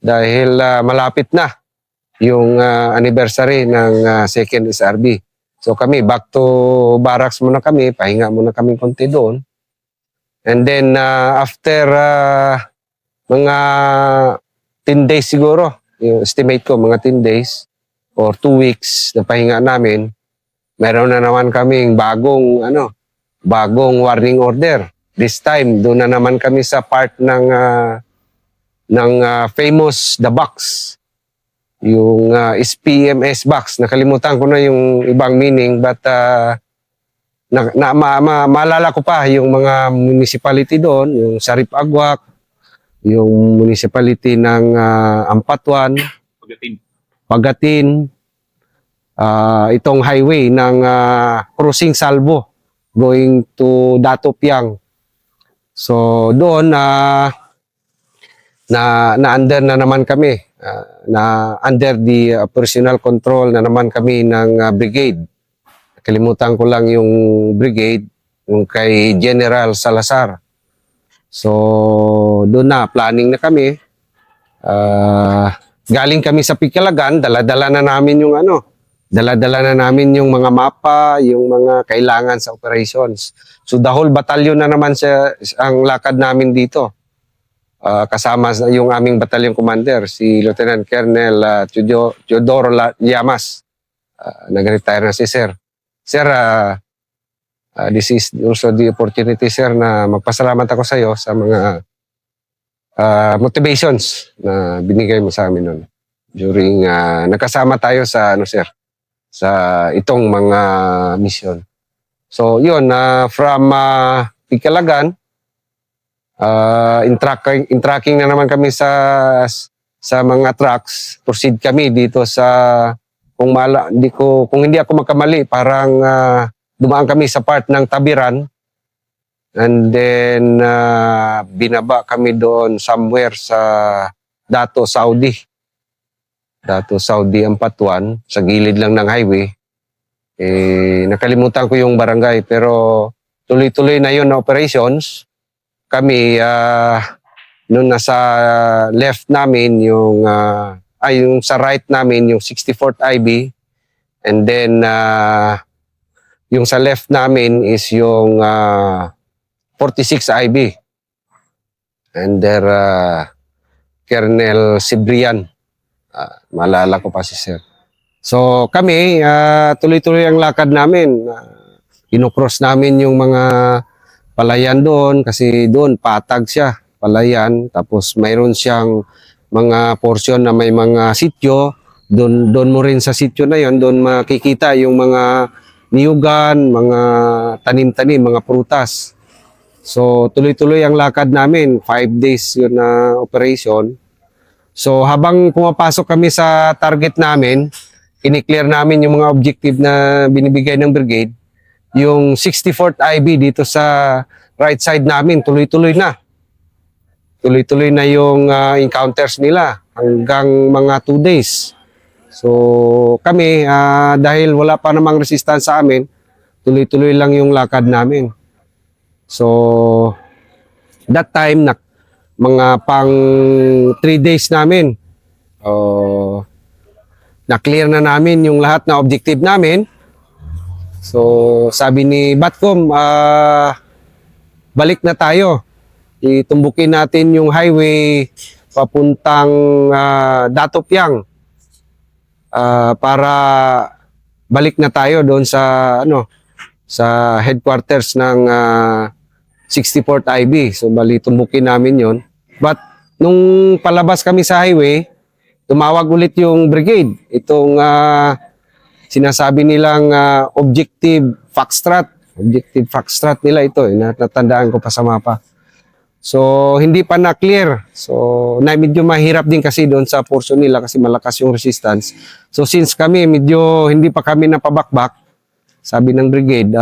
dahil malapit na yung anniversary ng second SRB. So kami, back to barracks muna kami, pahinga muna kami konti doon. And then after mga 10 days siguro, yung estimate ko mga 10 days or 2 weeks na pahinga namin, meron na naman kaming bagong warning order. This time, doon na naman kami sa part ng famous The Box. Yung SPMS box. Nakalimutan ko na yung ibang meaning, but maalala ko pa yung mga municipality doon, yung Sarip Agwak, yung municipality ng Ampatuan, Pagatin, itong highway ng Cruising Salvo going to Dato Piang. So doon na-under na naman kami, na under the personal control na naman kami ng brigade. Kalimutan ko lang yung brigade, yung kay General Salazar. So doon na, planning na kami. Galing kami sa Pikalagan, dala-dala na namin yung mga mapa, yung mga kailangan sa operations. So the whole battalion na naman ang lakad namin dito. Kasama yung aming battalion commander, si Lieutenant Colonel Teodoro Llamas. Nag-retire na si Sir. Sir, this is also the opportunity, Sir, na magpasalamat ako sa iyo sa mga motivations na binigay mo sa amin noon. During nagkasama tayo sa Sir, sa itong mga mission. So yun, from Pikalagan, in tracking na naman kami sa mga trucks. Proceed kami dito sa kung hindi ako magkamali, parang dumaan kami sa part ng Tabiran, and then binaba kami doon somewhere sa Dato Saudi Ampatuan, sa gilid lang ng highway. Nakalimutan ko yung barangay, pero tuloy-tuloy na yun na operations. Kami, nung nasa left namin, yung sa right namin, yung 64th IB. And then, yung sa left namin is yung 46 IB. Under Colonel Cibrian. Maalala ko pa si Sir. So kami, tuloy-tuloy ang lakad namin. Inocross namin yung mga palayan doon kasi doon patag siya, palayan. Tapos mayroon siyang mga portion na may mga sityo. Doon mo rin sa sityo na yon, doon makikita yung mga niyugan, mga tanim-tanim, mga prutas. So tuloy-tuloy ang lakad namin, 5 days yun na operation. So habang pumapasok kami sa target namin, kiniklear namin yung mga objective na binibigay ng brigade. Yung 64th IB dito sa right side namin, tuloy-tuloy na. Tuloy-tuloy na yung encounters nila hanggang mga 2 days. So kami, dahil wala pa namang resistance sa amin, tuloy-tuloy lang yung lakad namin. So that time, mga pang 3 days namin, na-clear na namin yung lahat na objective namin. So sabi ni Batcom, balik na tayo. Itumbukin natin yung highway papuntang Dato Piang para balik na tayo doon sa sa headquarters ng 64th IB. So bali tumbukin namin yon. But nung palabas kami sa highway, tumawag ulit yung brigade. Itong sinasabi nilang objective foxtrot. Objective foxtrot nila ito. Natandaan ko pa sa mapa. So hindi pa na-clear. So medyo mahirap din kasi doon sa portion nila kasi malakas yung resistance. So since kami medyo hindi pa kami napabakbak, sabi ng brigade,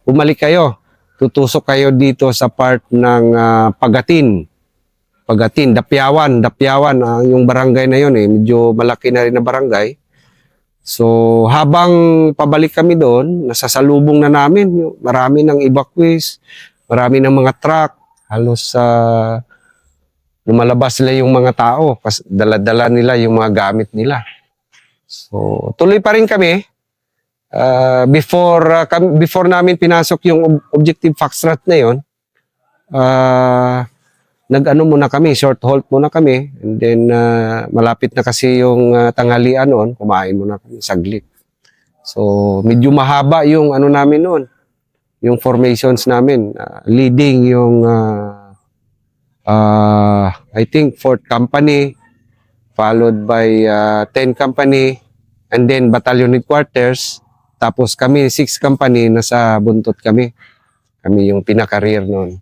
bumalik kayo. Tutusok kayo dito sa part ng Pagatin, Dapyawan, yung barangay na yun medyo malaki na rin na barangay. So habang pabalik kami doon, nasasalubong na namin, marami ng evacuees, marami ng mga truck, halos lumalabas sila yung mga tao kasi dala-dala nila yung mga gamit nila. So, tuloy pa rin kami. Before namin pinasok yung objective foxtrot na yon, nag-ano muna kami, short halt muna kami, and then malapit na kasi yung tanghalian noon, kumain muna kami saglit. So, medyo mahaba yung ano namin noon, yung formations namin, leading yung I think 4th company, followed by 10 company, and then battalion headquarters. Tapos kami, 6 company, nasa buntot kami. Kami yung pinaka-rear noon.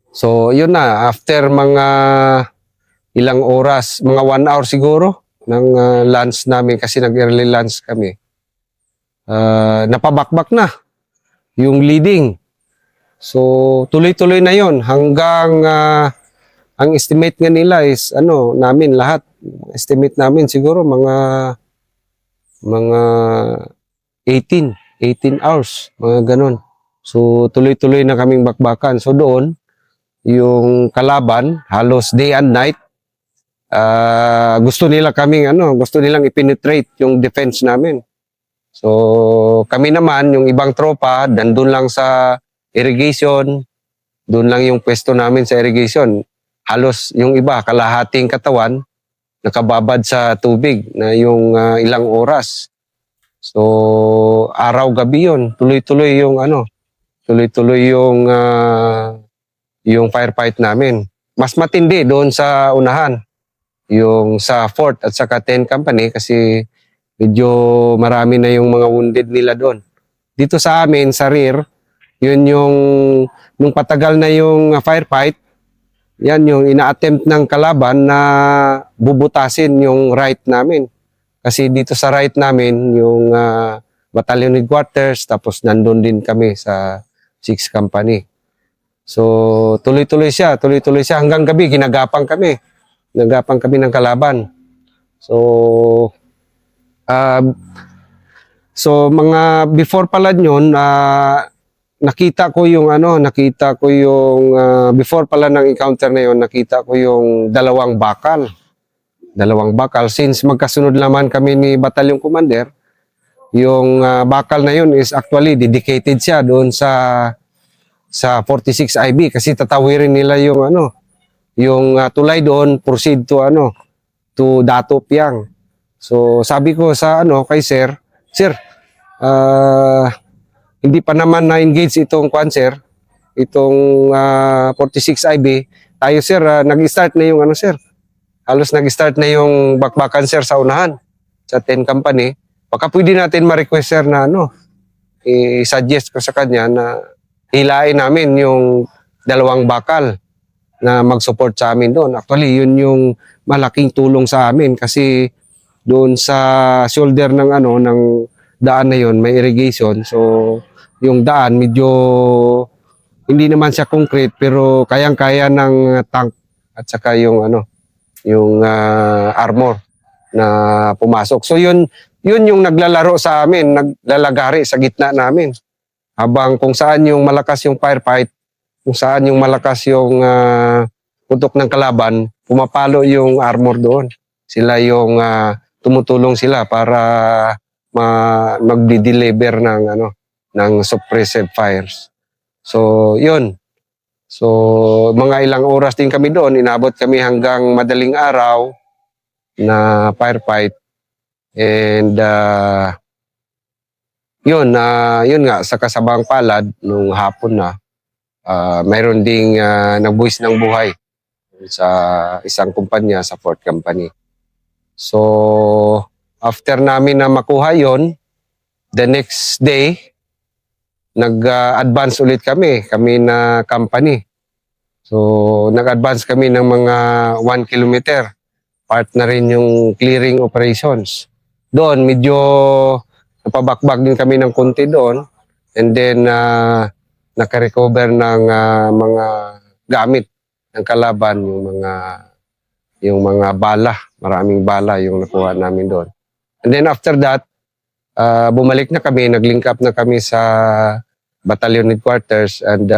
So, yun na. After mga ilang oras, mga 1 hour siguro, ng lunch namin, kasi nag-early lunch kami. Napabakbak na yung leading. So, tuloy-tuloy na yon hanggang ang estimate nga nila is namin lahat. Estimate namin siguro mga 18 hours, mga ganun. So, tuloy-tuloy na kaming bakbakan. So, doon, yung kalaban, halos day and night, gusto nilang i-penetrate yung defense namin. So, kami naman, yung ibang tropa, dandun lang sa irrigation, doon lang yung pwesto namin sa irrigation. Halos yung iba, kalahating katawan, nakababad sa tubig na yung ilang oras. So, araw-gabi yun. Tuloy-tuloy yung firefight namin. Mas matindi doon sa unahan. Yung sa 4th at saka 10 company kasi medyo marami na yung mga wounded nila doon. Dito sa amin, sa rear, yun nung patagal na yung firefight, yan yung ina-attempt ng kalaban na bubutasin yung right namin. Kasi dito sa right namin, yung battalion headquarters, tapos nandun din kami sa 6 company. So, tuloy-tuloy siya hanggang gabi, ginagapang kami. Nagapang kami ng kalaban. So, mga before pala yun, nakita ko yung before pala ng encounter na yun, nakita ko yung dalawang bakal since magkasunod naman kami ni battalion commander. Yung bakal na yun is actually dedicated siya doon sa 46 IB kasi tatawirin nila yung tulay doon, proceed to Dato Piang. So sabi ko sa kay sir, hindi pa naman na-engage itong itong 46 IB. Tayo sir, nag-start na yung halos nag-start na yung bakbakan sir sa unahan, sa 10 company. Baka pwede natin ma-request sir na i-suggest ko sa kanya na hilain namin yung dalawang bakal na mag-support sa amin doon. Actually, yun yung malaking tulong sa amin kasi doon sa shoulder ng daan na yun, may irrigation. So, yung daan medyo hindi naman siya concrete pero kayang-kaya ng tank at saka yung armor na pumasok. So, yun yung naglalaro sa amin, naglalagari sa gitna namin. Habang kung saan yung malakas yung firefight, kung saan yung malakas yung putok ng kalaban, pumapalo yung armor doon. Sila yung tumutulong sila para mag-deliver ng suppressive fires. So, yun. So, mga ilang oras din kami doon. Inabot kami hanggang madaling araw na firefight. And yun nga, sa kasabang palad, nung hapon na, mayroon ding nagbuwis ng buhay sa isang kumpanya sa 4th company. So, after namin na makuha yon, the next day, nag-advance ulit kami na company. So, nag-advance kami ng mga 1 kilometer. Part na rin yung clearing operations. Doon, medyo napabakbak din kami ng konti doon. And then, nakarecover ng mga gamit ng kalaban, yung mga bala, maraming bala yung nakuha namin doon. And then after that, bumalik na kami, nag-link up na kami sa battalion headquarters and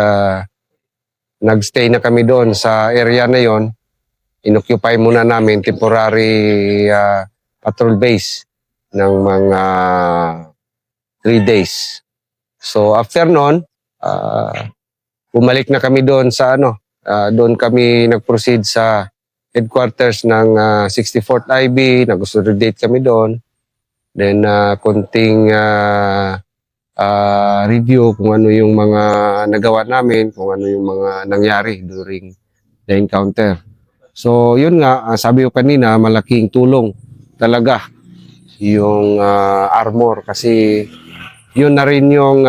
nagstay na kami doon sa area na yon. Inoccupy muna namin temporary patrol base ng mga 3 days. So after noon, bumalik na kami doon sa doon kami nag-proceed sa headquarters ng 64th IB, nag-consolidate kami doon. Then konting review kung ano yung mga nagawa namin, kung ano yung mga nangyari during the encounter. So yun nga, sabi ko kanina, malaking tulong talaga yung armor kasi yun na rin yung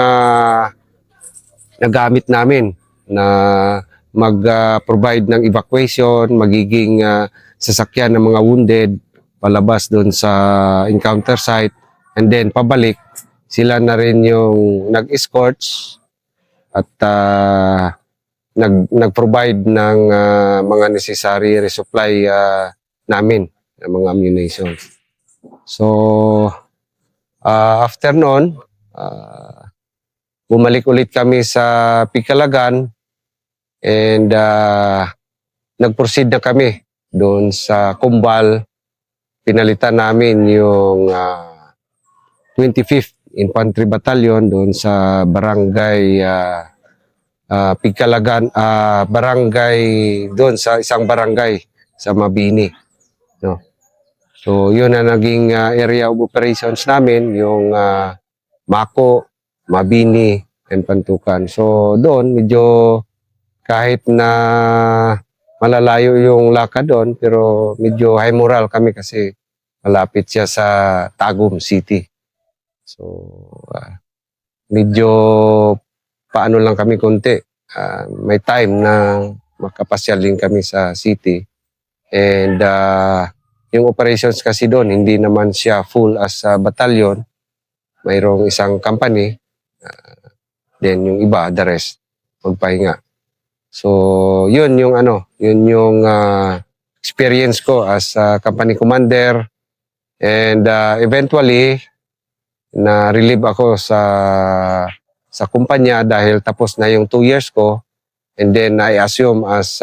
nagamit namin na mag-provide ng evacuation, magiging sasakyan ng mga wounded palabas doon sa encounter site, and then pabalik sila na rin yung nag-escorts at nag-provide ng mga necessary resupply namin ng mga ammunition. So after noon, bumalik ulit kami sa Pikalagan and nag-proceed na kami doon sa Kumbal. Pinalitan namin yung 25th Infantry Battalion doon sa barangay Pikalagan, barangay doon sa isang barangay sa Mabini, no. So yun na naging area of operations namin, yung Mako, Mabini, and Pantukan. So doon medyo kahit na malalayo yung lakad doon, pero medyo high moral kami kasi malapit siya sa Tagum City. So medyo paano lang kami konti. May time na makapasyal din kami sa city. And yung operations kasi doon, hindi naman siya full as a battalion. Mayroong isang company. Then yung iba, the rest, magpahinga. So yun yung experience ko as a company commander. And eventually, na-relieve ako sa kumpanya dahil tapos na yung 2 years ko, and then I assume as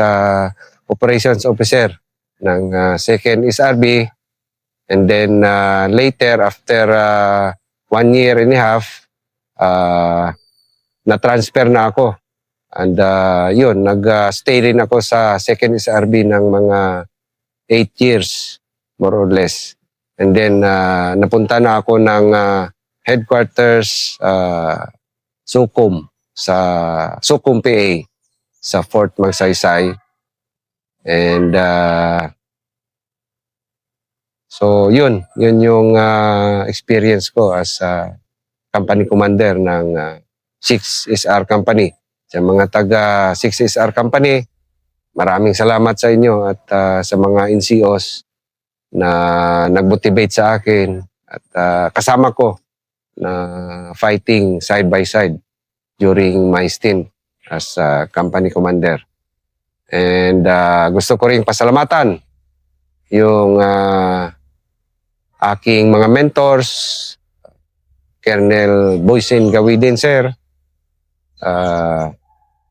operations officer ng 2nd SRB, and then later after 1 year and a half na-transfer na ako, and yun, nag-stay rin ako sa 2nd SRB ng mga 8 years more or less, and then napunta na ako ng headquarters Sukum sa Sukum PA sa Fort Magsaysay. And so yun yung experience ko as company commander ng 6SR Company. Sa mga taga 6SR Company, maraming salamat sa inyo at sa mga NCOs na nag-motivate sa akin at kasama ko na fighting side by side during my stint as company commander. And gusto ko ring pasalamatan yung aking mga mentors, Colonel Boysen Gawidin, sir,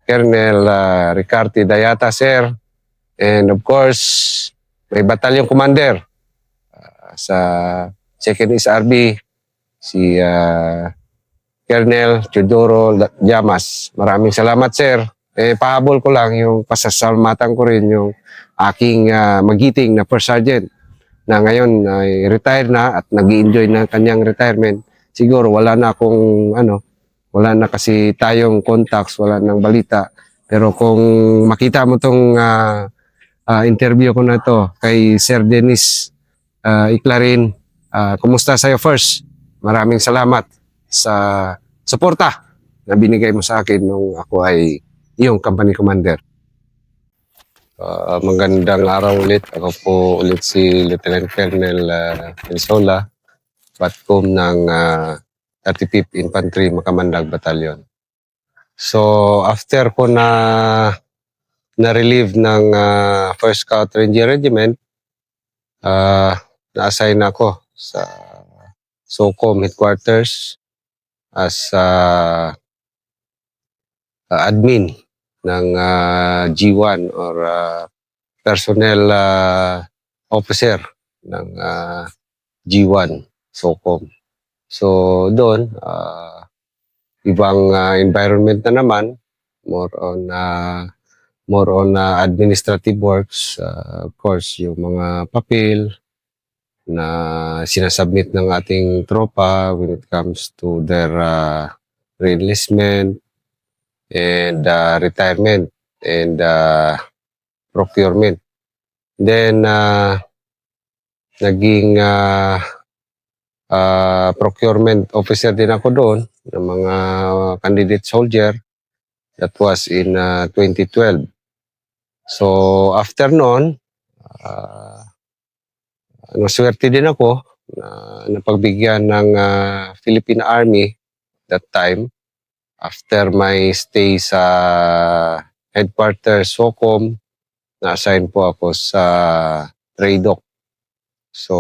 Colonel Ricarte Dayata, sir, and of course, may battalion commander sa 2nd SRB, si Colonel Teodoro Llamas. Maraming salamat, sir. Pahabol ko lang yung pasasalamatan ko rin yung aking magiting na first sergeant na ngayon ay retired na at nag-i-enjoy na kanyang retirement. Siguro wala na akong wala na kasi tayong contacts, wala nang balita. Pero kung makita mo tong interview ko na to kay Sir Dennis Iclarin, kumusta sa'yo first? Maraming salamat sa suporta na binigay mo sa akin nung ako ay iyong company commander. Magandang araw ulit. Ako po ulit si Lieutenant Colonel Elsola, Batcom ng 35th Infantry Makamandag Battalion. So after ko na-relieve ng 1st Scout Ranger Regiment, na-assign ako sa SOCOM headquarters as admin ng G1 or personnel officer ng G1 SOCOM. So doon, ibang environment na naman, more on administrative works, of course, yung mga papel na sinasubmit ng ating tropa when it comes to their reenlistment and retirement and procurement. Then, naging procurement officer din ako doon ng mga candidate soldier. That was in 2012. So, after noon, naswerte din ako na napagbigyan ng Philippine Army that time after my stay sa headquarters SOCOM. Na-assign po ako sa TRADOC. So,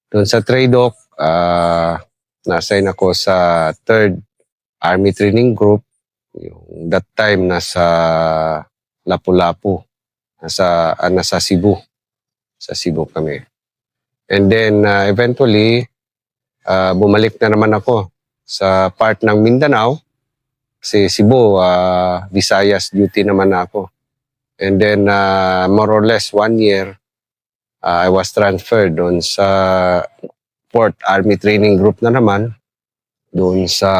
doon sa TRADOC, na-assign ako sa 3rd Army Training Group. Yung that time nasa Lapu-Lapu, nasa Cebu. Sa Cebu kami. And then eventually, bumalik na naman ako sa part ng Mindanao. Kasi Cebu, Visayas duty naman ako. And then more or less 1 year, I was transferred doon sa 4th Army Training Group na naman, doon sa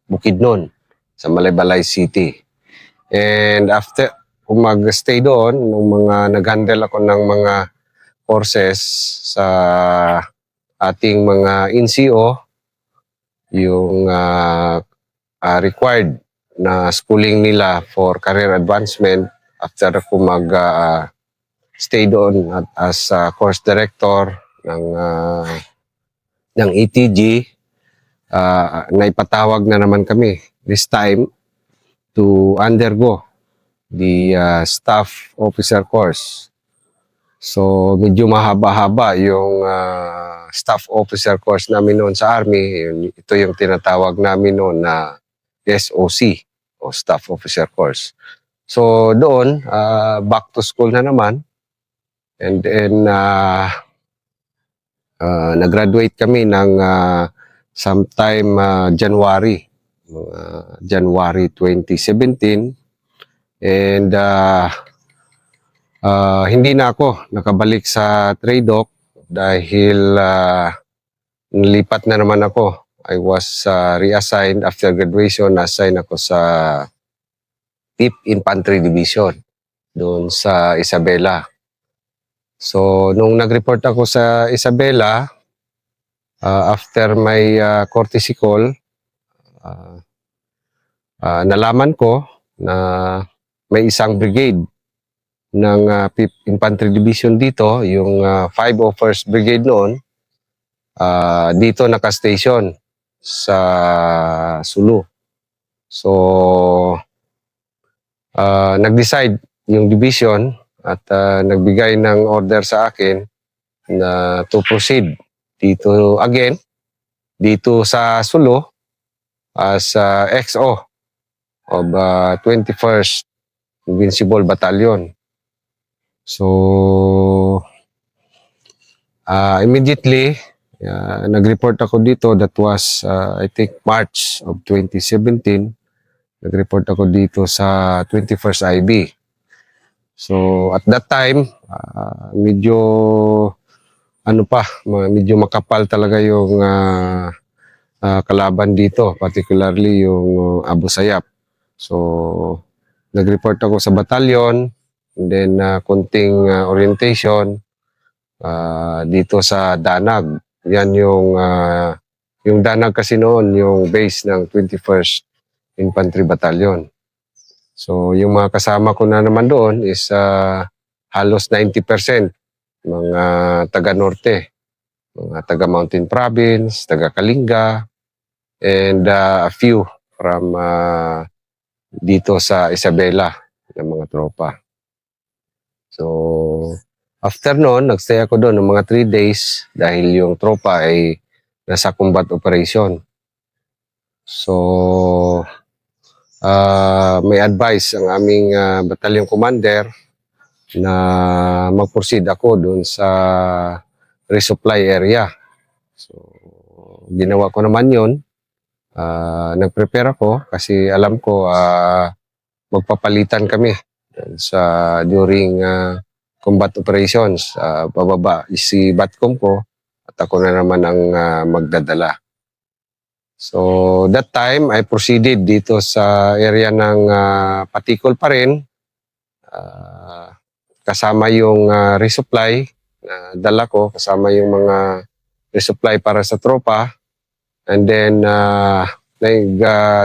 Bukidnon, sa Malaybalay City. And after mag-stay doon, nung mga nag-handle ako ng mga courses sa ating mga NCO, yung required na schooling nila for career advancement after ako stay doon as course director ng ETG, naipatawag na naman kami this time to undergo the staff officer course. So medyo mahaba-haba yung staff officer course namin noon sa Army. Ito yung tinatawag namin noon na SOC o staff officer course. So doon, back to school na naman. And then nag-graduate kami ng sometime January 2017. And hindi na ako nakabalik sa TRADOC dahil nilipat na naman ako. I was reassigned after graduation, assigned ako sa 5th Infantry Division doon sa Isabela. So, nung nag-report ako sa Isabela, after my courtesy call, nalaman ko na may isang brigade ng 5th Infantry Division dito, yung 501st Brigade noon, dito naka-station sa Sulu. So, nag-decide yung division at nagbigay ng order sa akin na to proceed dito again, dito sa Sulu as XO of 21st Invincible Battalion. So, immediately, nag-report ako dito. That was, I think, March of 2017. Nag-report ako dito sa 21st IB. So, at that time, medyo, medyo makapal talaga yung kalaban dito, particularly yung Abu Sayyaf. So, nag-report ako sa batalyon, and then konting orientation dito sa Danag. Yan yung Danag kasi noon, yung base ng 21st Infantry Battalion. So, yung mga kasama ko na naman doon is halos 90% mga taga-Norte, mga taga-Mountain Province, taga-Kalinga, and a few from dito sa Isabela ng mga tropa. So, after noon, nagstay ako doon ng mga 3 days dahil yung tropa ay nasa combat operation. So, may advice ang aming battalion commander na mag-proceed ako doon sa resupply area. So, ginawa ko naman yun. Nag-prepare ako kasi alam ko magpapalitan kami during combat operations. Bababa si Batcom ko at ako na naman ang magdadala. So that time I proceeded dito sa area ng Patikol pa rin. Kasama yung resupply na dala ko, kasama yung mga resupply para sa tropa. And then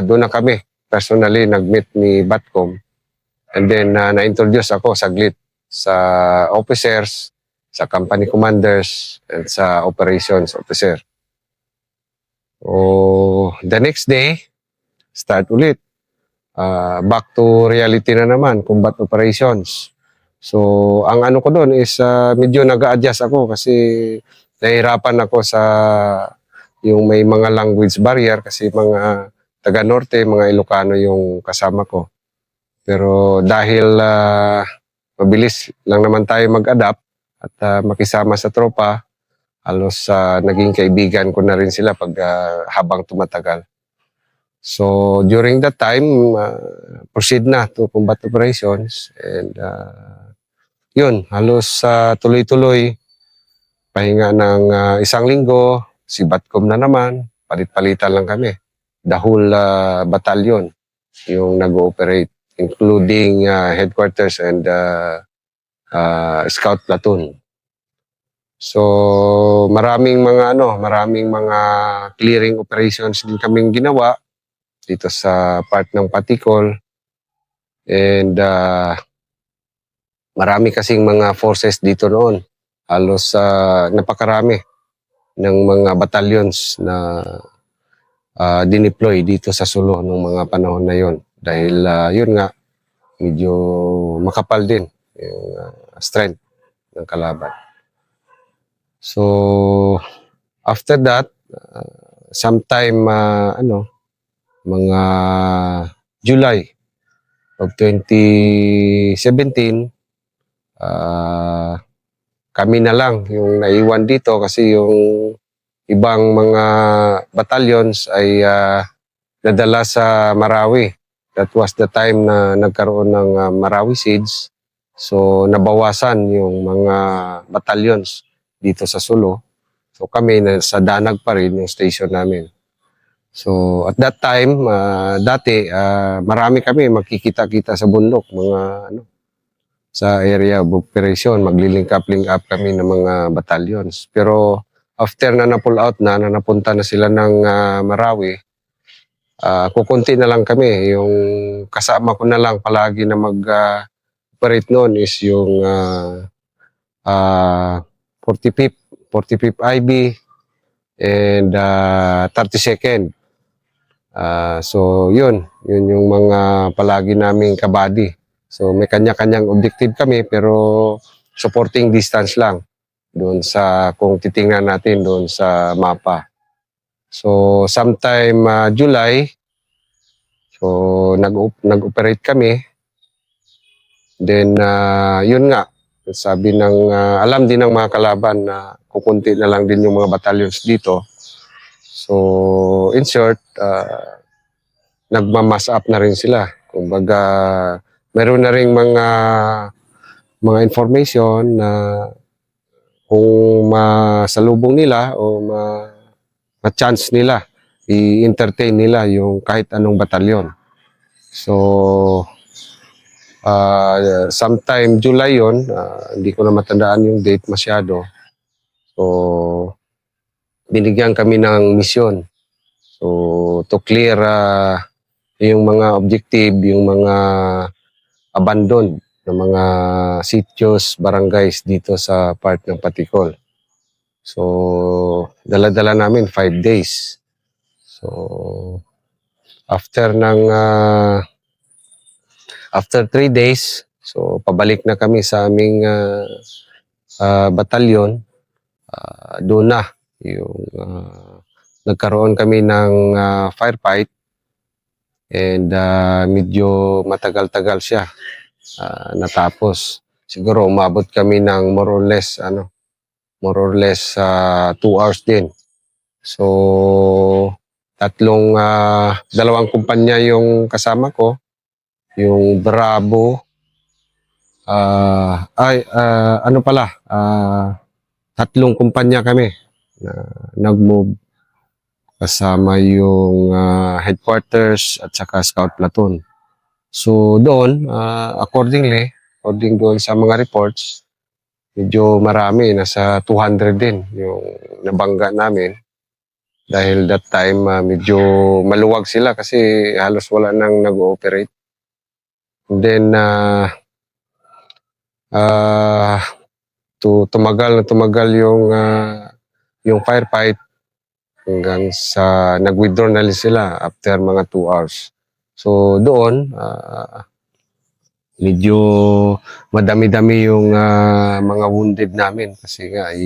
doon na kami personally nag-meet ni Batcom. And then na-introduce ako saglit sa officers, sa company commanders, and sa operations officer. The next day, start ulit. Back to reality na naman, combat operations. So, ang ano ko doon is medyo nag-a-adjust ako kasi nahihirapan ako sa yung may mga language barrier kasi mga taga-norte, mga Ilocano yung kasama ko. Pero dahil mabilis lang naman tayo mag-adapt at makisama sa tropa, halos naging kaibigan ko na rin sila pag habang tumatagal. So during that time, proceed na to combat operations and yun, halos tuloy-tuloy, pahinga ng isang linggo, si Batcom na naman, palit-palitan lang kami. The whole battalion yung nag-ooperate, including headquarters and scout platoon. So maraming mga clearing operations din kaming ginawa dito sa part ng Patikol. And marami kasing mga forces dito noon. Halos napakarami ng mga battalions na dineploy dito sa Sulu nung mga panahon na yon. Dahil yun nga, medyo makapal din yung strength ng kalaban. So, after that, sometime, mga July of 2017, kami na lang yung naiwan dito kasi yung ibang mga battalions ay nadala sa Marawi. That was the time na nagkaroon ng Marawi siege. So, nabawasan yung mga battalions dito sa Sulu. So, kami sa Danag pa rin yung station namin. So, at that time, dati, marami kami magkikita-kita sa bundok, sa area of operation, maglilink up kami ng mga battalions. Pero, after na na-pull out na napunta na sila ng Marawi, kukunti na lang kami. Yung kasama ko na lang palagi na mag-operate noon is yung 45th IB and 32nd. So yun yung mga palagi naming kabady. So may kanya-kanyang objective kami pero supporting distance lang doon sa kung titingnan natin doon sa mapa. So sometime July, so nag-operate kami. Then yun nga, sabi ng alam din ng mga kalaban na kukunti na lang din yung mga battalions dito. So in short, nagma-mass up na rin sila. Kumbaga, meron na ring mga information na kung masalubong nila o ma-chance nila, i-entertain nila yung kahit anong batalyon. So, sometime July yon, hindi ko na matandaan yung date masyado. So, binigyan kami ng misyon. So, to clear yung mga objective, yung mga abandoned na mga sitios, barangays dito sa part ng Patikol. So, dala-dala namin 5 days. So, after 3 days, so pabalik na kami sa aming batalyon. Doon na yung nagkaroon kami ng firefight And medyo matagal-tagal siya natapos. Siguro umabot kami ng more or less 2 hours din. So dalawang kumpanya yung kasama ko, yung Bravo, tatlong kumpanya kami na nag-move kasama yung headquarters at saka scout platoon. So doon, according doon sa mga reports, medyo marami, nasa 200 din yung nabangga namin. Dahil that time, medyo maluwag sila kasi halos wala nang nag-ooperate. And then, tumagal yung firefight hanggang sa nag-withdraw na sila after mga 2 hours. So doon, medyo madami-dami yung mga wounded namin kasi nga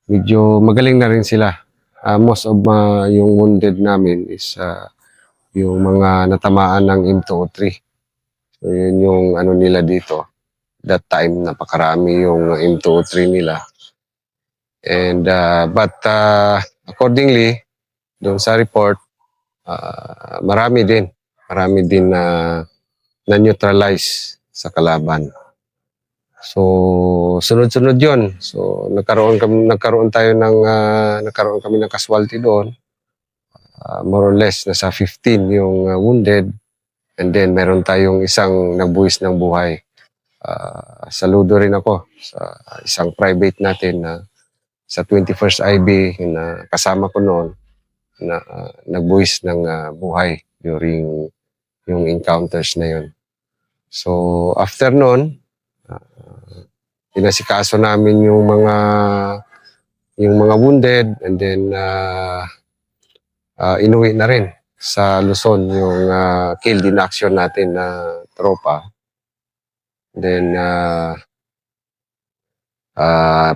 medyo magaling na rin sila. Most of yung wounded namin is yung mga natamaan ng M203. So yun yung ano nila dito. That time napakarami yung M203 nila. And but accordingly doon sa report, marami din na na-neutralize sa kalaban. So sunod-sunod 'yon. So nagkaroon kami ng casualty doon. More or less nasa 15 yung wounded, and then meron tayong isang nagbuwis ng buhay. Saludo rin ako sa isang private natin na sa 21st IB na kasama ko noon na nagbuwis ng buhay during yung encounters na yun. So after noon, inasikaso namin yung mga wounded, and then inuwi na rin sa Luzon yung killed in action natin na tropa. Then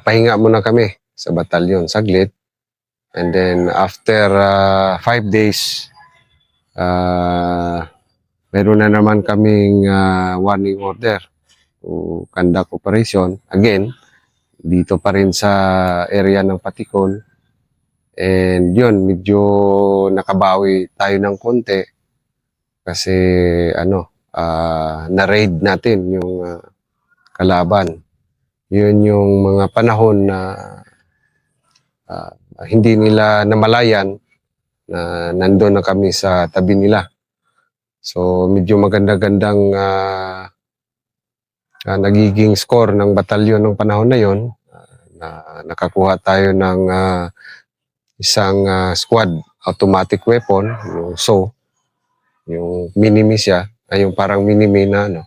pahinga muna kami sa batalyon saglit, and then after 5 days, meron na naman kaming warning order to conduct operation again dito pa rin sa area ng Patikon. And yun, medyo nakabawi tayo ng konti kasi na-raid natin yung kalaban. Yun yung mga panahon na hindi nila namalayan na nandun na kami sa tabi nila. So medyo maganda-gandang nagiging score ng batalyon ng panahon na yon. Nakakuha tayo ng isang squad automatic weapon, yung SO, yung minimi siya, yung parang minimi na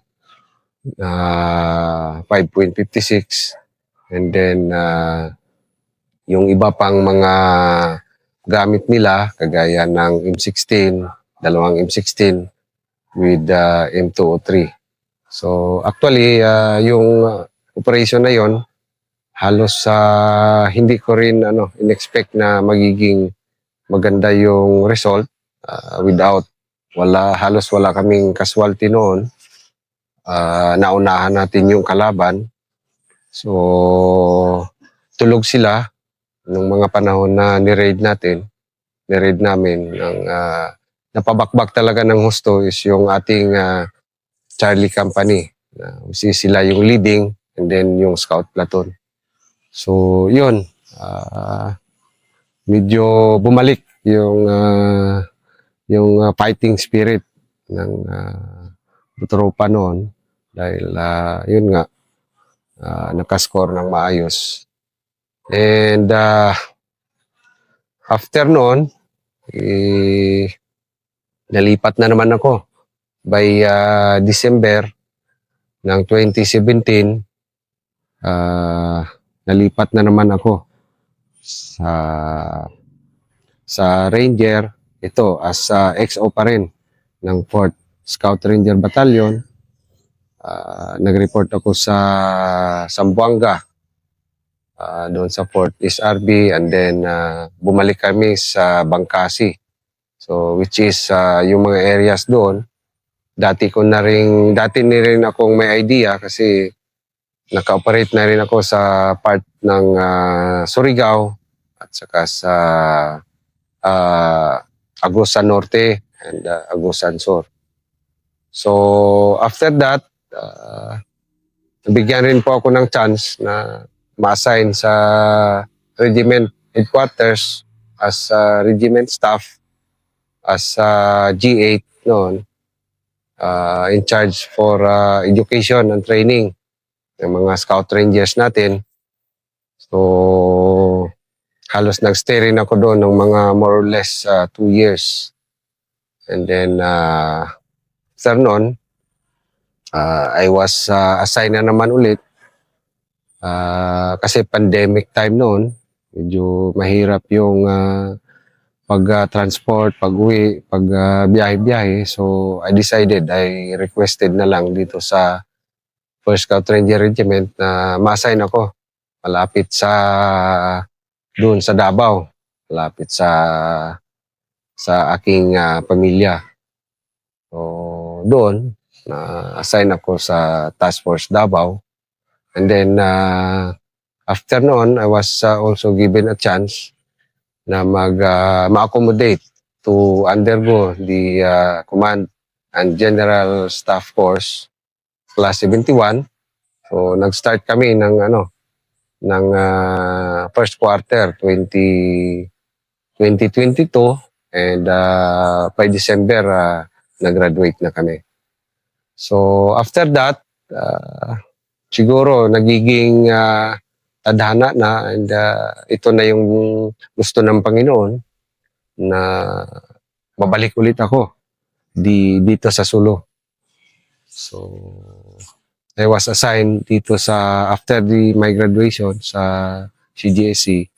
5.56, and then yung iba pang mga gamit nila kagaya ng M16, dalawang M16 with M203. So actually yung operation na yon, halos hindi ko rin in-expect na magiging maganda yung result. Halos wala kaming casualty noon. Naunahan natin yung kalaban. So tulog sila nung mga panahon na ni-raid namin. Napabakbak talaga ng husto is yung ating Charlie Company. Sila yung leading, and then yung scout platoon. So yun, medyo bumalik yung fighting spirit ng tropa noon dahil yun nga, nakascore ng maayos. And after noon, nalipat na naman ako by December ng 2017. Nalipat na naman ako sa Ranger, ito as XO pa rin ng 4th Scout Ranger Battalion. Nag-report ako sa Zamboanga, doon sa 4th SRB, and then bumalik kami sa Bangkasi. So which is yung mga areas doon, dati ni rin akong may idea kasi naka-operate na rin ako sa part ng Surigao at saka sa Agusan Norte and Agusan Sur. So after that, nabigyan rin po ako ng chance na ma-assign sa regiment headquarters as regiment staff as G8 noon, in charge for education and training ng mga scout rangers natin. So halos nag-stay rin ako doon ng mga more or less 2 years. And then after noon, I was assigned na naman ulit kasi pandemic time noon, medyo mahirap yung pag-transport, pag-uwi, pag-biyahe-biyahe. So I requested na lang dito sa 1st Scout Ranger Regiment na ma-assign ako malapit doon sa Davao, malapit sa aking pamilya. So doon na-assign ako sa Task Force Davao. And then after noon, I was also given a chance na ma-accommodate to undergo the Command and General Staff Course Class 71. So nag-start kami ng first quarter 2022 and by December nag-graduate na kami. So after that, siguro nagiging tadhana na and ito na yung gusto ng Panginoon na babalik ulit ako dito sa Sulu. So I was assigned dito after my graduation sa CGSC,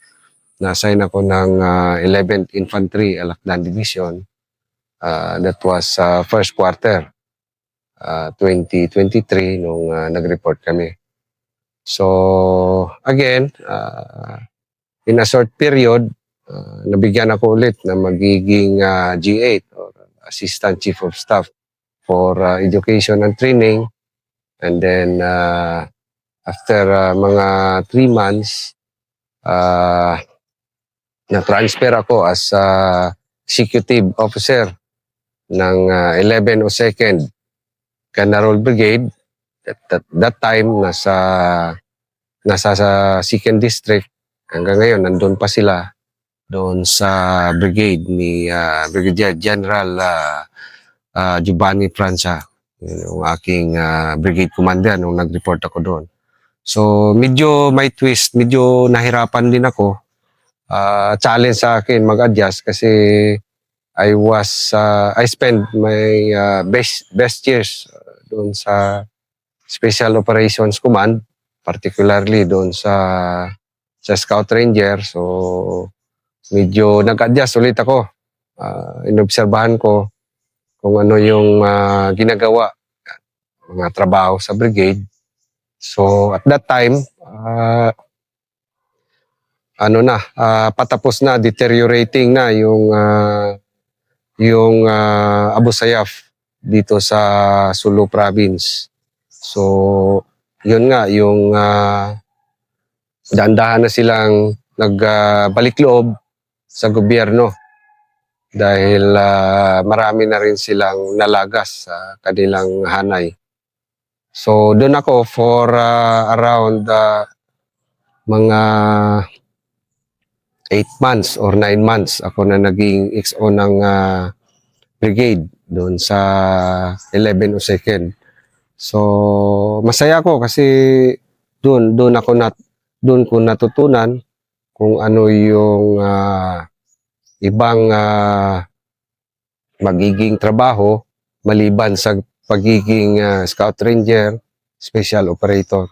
na-assign ako ng 11th Infantry Alakdan Division. That was first quarter 2023 nung nag-report kami. So again, in a short period, nabigyan ako ulit na magiging G8 or Assistant Chief of Staff for Education and Training. And then after mga 3 months, na-transfer ako as Executive Officer ng 1102nd Canarol Brigade. At that time, nasa sa 2nd District. Hanggang ngayon, nandun pa sila doon sa brigade ni Brigadier General Giovanni Francia, yung aking brigade commander nung nag-report ako doon. So medyo may twist, medyo nahirapan din ako. Challenge sa akin mag-adjust kasi I spent my best years doon sa Special Operations Command, particularly doon sa Scout Ranger. So medyo nag-adjust ulit ako. Inobserbahan ko kung ano yung ginagawa, mga trabaho sa brigade. So at that time, patapos na, deteriorating na yung Abu Sayyaf dito sa Sulu Province. So yun nga, yung dahan-dahan na silang nagbalik loob sa gobyerno dahil marami na rin silang nalagas sa kanilang hanay. So doon ako for around mga 8 months or 9 months ako na naging XO ng brigade doon sa 1102nd. So masaya ko kasi doon ko natutunan kung ano yung ibang magiging trabaho maliban sa pagiging Scout Ranger, Special Operator.